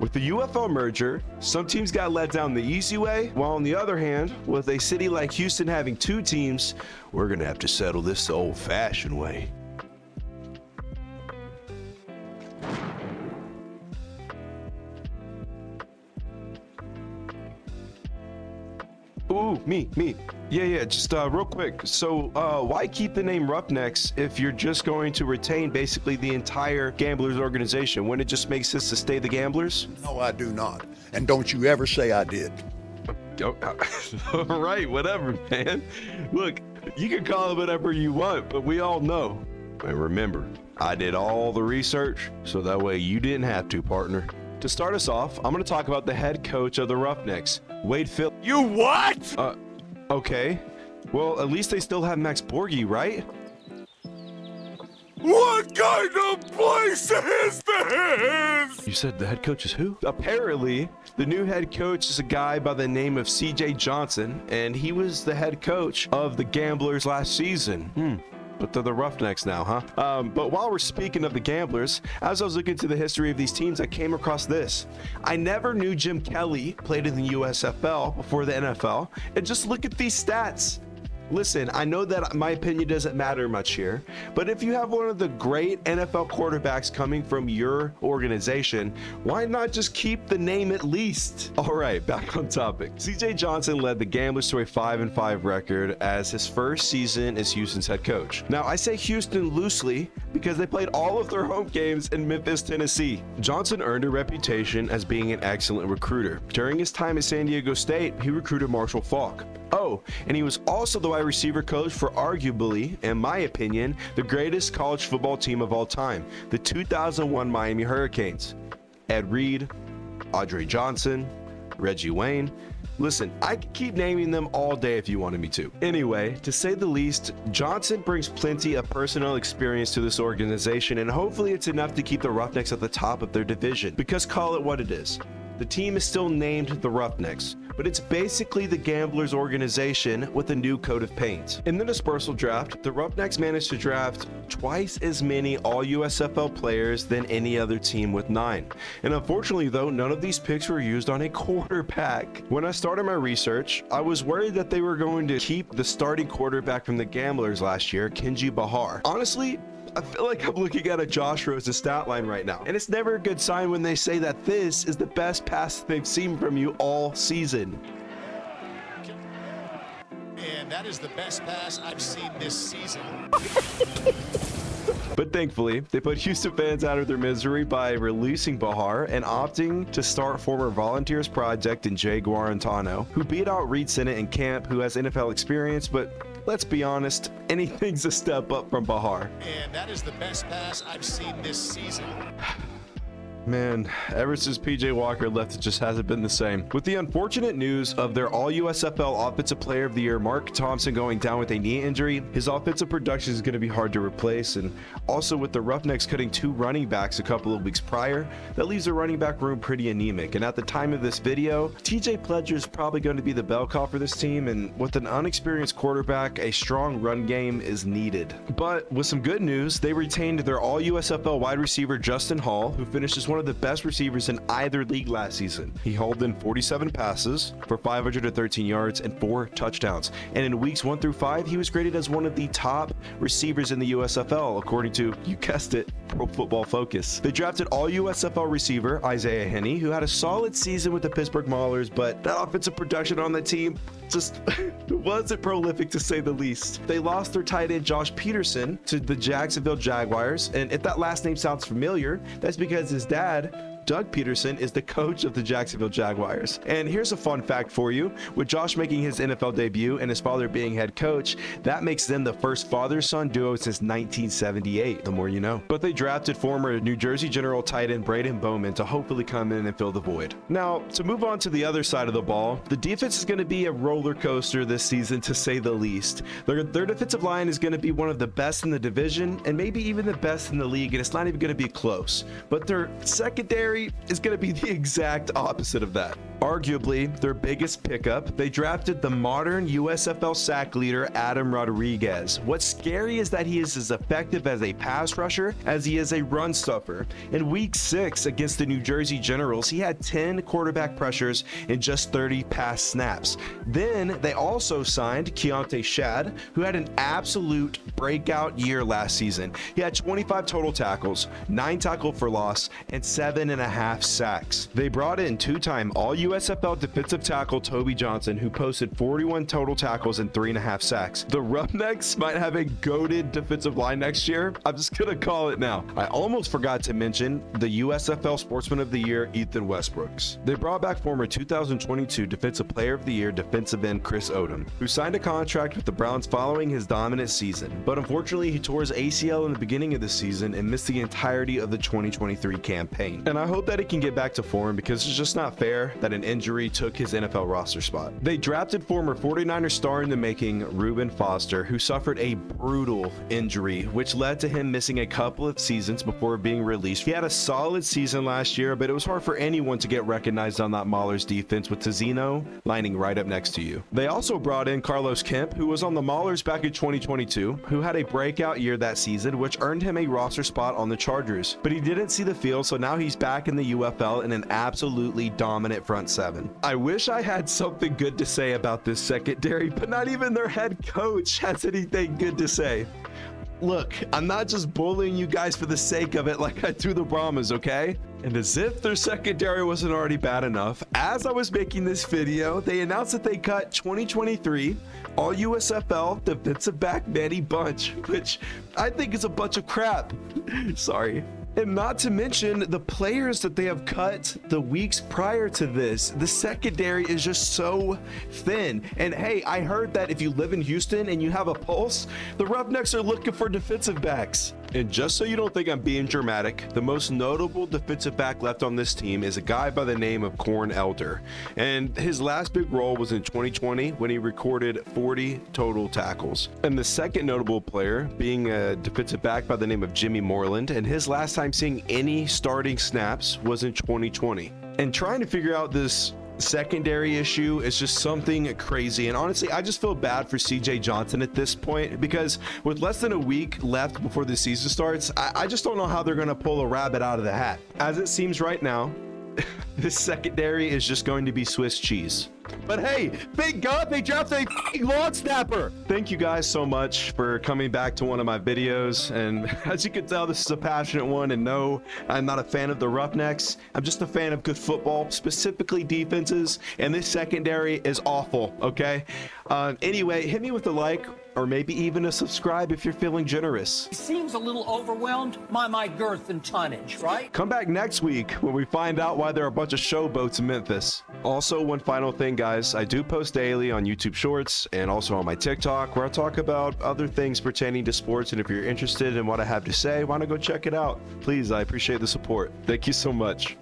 With the UFL merger, some teams got let down the easy way, while on the other hand, with a city like Houston having 2 teams, we're gonna have to settle this the old-fashioned way. Ooh, me. Yeah, just real quick. So, why keep the name Roughnecks if you're just going to retain basically the entire Gamblers organization? Wouldn't it just make sense to stay the Gamblers? No, I do not. And don't you ever say I did. All right, whatever, man. Look, you can call it whatever you want, but we all know. And remember, I did all the research, so that way you didn't have to, partner. To start us off, I'm going to talk about the head coach of the Roughnecks, Wade Phillips. You what? Okay. Well, at least they still have Max Borghi, right? What kind of place is this? You said the head coach is who? Apparently, the new head coach is a guy by the name of CJ Johnson, and he was the head coach of the Gamblers last season. But they're the Roughnecks now, huh? But while we're speaking of the Gamblers, as I was looking into the history of these teams, I came across this. I never knew Jim Kelly played in the USFL before the NFL, and just look at these stats. Listen, I know that my opinion doesn't matter much here, but if you have one of the great NFL quarterbacks coming from your organization, why not just keep the name at least? All right, back on topic. CJ Johnson led the Gamblers to a 5-5 record as his first season as Houston's head coach. Now, I say Houston loosely because they played all of their home games in Memphis, Tennessee. Johnson earned a reputation as being an excellent recruiter. During his time at San Diego State, he recruited Marshall Faulk. Oh, and he was also the wide receiver coach for arguably, in my opinion, the greatest college football team of all time, the 2001 Miami Hurricanes. Ed Reed, Audrey Johnson, Reggie Wayne. Listen, I could keep naming them all day if you wanted me to. Anyway, to say the least, Johnson brings plenty of personal experience to this organization, and hopefully it's enough to keep the Roughnecks at the top of their division. Because call it what it is. The team is still named the Roughnecks, but it's basically the Gamblers organization with a new coat of paint. In the dispersal draft, the Roughnecks managed to draft twice as many all-USFL players than any other team with 9. And unfortunately though, none of these picks were used on a quarterback. When I started my research, I was worried that they were going to keep the starting quarterback from the Gamblers last year, Kenji Bahar. Honestly, I feel like I'm looking at a Josh Rose's stat line right now. And it's never a good sign when they say that this is the best pass they've seen from you all season. And that is the best pass I've seen this season. But thankfully, they put Houston fans out of their misery by releasing Bahar and opting to start former Volunteers Project in Jay Guarantano, who beat out Reed Sinnott in camp, who has NFL experience, but let's be honest, anything's a step up from Bahar. And that is the best pass I've seen this season. Man, ever since PJ Walker left, it just hasn't been the same. With the unfortunate news of their all-USFL Offensive Player of the Year, Mark Thompson, going down with a knee injury, his offensive production is going to be hard to replace. And also with the Roughnecks cutting 2 running backs a couple of weeks prior, that leaves the running back room pretty anemic. And at the time of this video, TJ Pledger is probably going to be the bell cow for this team. And with an unexperienced quarterback, a strong run game is needed. But with some good news, they retained their all-USFL wide receiver Justin Hall, who finished as one of the best receivers in either league last season. He hauled in 47 passes for 513 yards and 4 touchdowns. And in weeks 1 through 5, he was graded as one of the top receivers in the USFL, according to, you guessed it, Pro Football Focus. They drafted all USFL receiver Isaiah Henney, who had a solid season with the Pittsburgh Maulers, but that offensive production on the team just wasn't prolific, to say the least. They lost their tight end Josh Peterson to the Jacksonville Jaguars, and if that last name sounds familiar, that's because his dad, Doug Peterson, is the coach of the Jacksonville Jaguars. And here's a fun fact for you. With Josh making his NFL debut and his father being head coach, that makes them the first father-son duo since 1978. The more you know. But they drafted former New Jersey General tight end Braden Bowman to hopefully come in and fill the void. Now, to move on to the other side of the ball, the defense is going to be a roller coaster this season, to say the least. Their defensive line is going to be one of the best in the division and maybe even the best in the league, and it's not even going to be close. But their secondary secondary is going to be the exact opposite of that. Arguably, their biggest pickup, they drafted the modern USFL sack leader, Adam Rodriguez. What's scary is that he is as effective as a pass rusher as he is a run stuffer. In week 6 against the New Jersey Generals, he had 10 quarterback pressures and just 30 pass snaps. Then they also signed Keontae Shad, who had an absolute breakout year last season. He had 25 total tackles, 9 tackle for loss, and 7.5 sacks. They brought in two-time All-USFL defensive tackle Toby Johnson, who posted 41 total tackles and 3.5 sacks. The Roughnecks might have a goated defensive line next year. I'm just gonna call it now. I almost forgot to mention the USFL Sportsman of the Year, Ethan Westbrooks. They brought back former 2022 Defensive Player of the Year defensive end Chris Odom, who signed a contract with the Browns following his dominant season, but unfortunately he tore his ACL in the beginning of the season and missed the entirety of the 2023 campaign. And I hope that he can get back to form, because it's just not fair that an injury took his NFL roster spot. They drafted former 49ers star in the making Reuben Foster, who suffered a brutal injury, which led to him missing a couple of seasons before being released. He had a solid season last year, but it was hard for anyone to get recognized on that Maulers defense, with Tizino lining right up next to you. They also brought in Carlos Kemp, who was on the Maulers back in 2022, who had a breakout year that season, which earned him a roster spot on the Chargers. But he didn't see the field, so now he's back in the UFL in an absolutely dominant front seven. I wish I had something good to say about this secondary, but not even their head coach has anything good to say. Look, I'm not just bullying you guys for the sake of it like I do the Brahmas, okay? And as if their secondary wasn't already bad enough, as I was making this video, they announced that they cut 2023 All-USFL defensive back Manny Bunch, which I think is a bunch of crap. Sorry. And not to mention the players that they have cut the weeks prior to this. The secondary is just so thin. And hey, I heard that if you live in Houston and you have a pulse, the Roughnecks are looking for defensive backs. And just so you don't think I'm being dramatic, the most notable defensive back left on this team is a guy by the name of Corn Elder. And his last big role was in 2020 when he recorded 40 total tackles. And the second notable player being a defensive back by the name of Jimmy Moreland, and his last time seeing any starting snaps was in 2020. And trying to figure out this secondary issue is just something crazy. And honestly, I just feel bad for CJ Johnson at this point, because with less than a week left before the season starts, I just don't know how they're going to pull a rabbit out of the hat. As it seems right now, this secondary is just going to be Swiss cheese. But hey, thank God they drafted a long snapper. Thank you guys so much for coming back to one of my videos. And as you can tell, this is a passionate one. And no, I'm not a fan of the Roughnecks. I'm just a fan of good football, specifically defenses. And this secondary is awful, okay? Anyway, hit me with a like, or maybe even a subscribe if you're feeling generous. He seems a little overwhelmed by my girth and tonnage, right? Come back next week when we find out why there are a bunch of showboats in Memphis. Also, one final thing, guys, I do post daily on YouTube Shorts and also on my TikTok, where I talk about other things pertaining to sports. And if you're interested in what I have to say, why not go check it out? Please, I appreciate the support. Thank you so much.